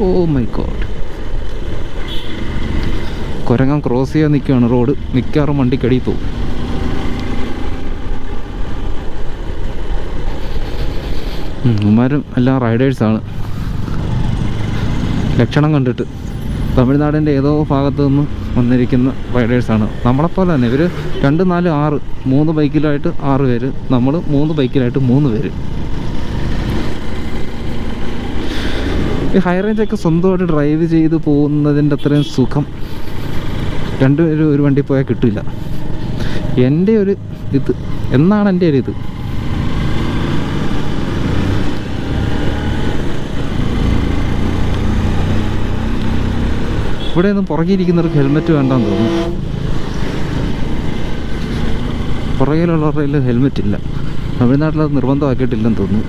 Oh my God, കുരങ്ങൻ cross ചെയ്യാൻ നിൽക്കുകയാണ് റോഡ്. മിക്കവാറും വണ്ടിക്കടിയിൽ പോകും. ഇവന്മാരും എല്ലാം റൈഡേഴ്സാണ്. ലക്ഷണം കണ്ടിട്ട് തമിഴ്നാടിൻ്റെ ഏതോ ഭാഗത്തു നിന്ന് വന്നിരിക്കുന്ന റൈഡേഴ്സാണ്. നമ്മളെപ്പോലെ തന്നെ ഇവർ 2, 4, 6 3 ബൈക്കിലായിട്ട് 6 പേര്, നമ്മൾ 3 ബൈക്കിലായിട്ട് 3 പേര്. ഈ ഹൈ റേഞ്ചൊക്കെ സ്വന്തമായിട്ട് ഡ്രൈവ് ചെയ്ത് പോകുന്നതിൻ്റെ അത്രയും സുഖം 2 പേരും ഒരു വണ്ടി പോയാൽ കിട്ടില്ല. എൻ്റെ ഒരു ഇത് എന്നാണ് എൻ്റെ ഒരു ഇത്. ഇവിടെ ഒന്നും പുറകിരിക്കുന്നവർക്ക് ഹെൽമെറ്റ് വേണ്ടാന്ന് തോന്നുന്നു. പുറകിലുള്ളവരുടെ ഹെൽമെറ്റ് ഇല്ല. തമിഴ്നാട്ടിലത് നിർബന്ധമാക്കിയിട്ടില്ലെന്ന് തോന്നുന്നു.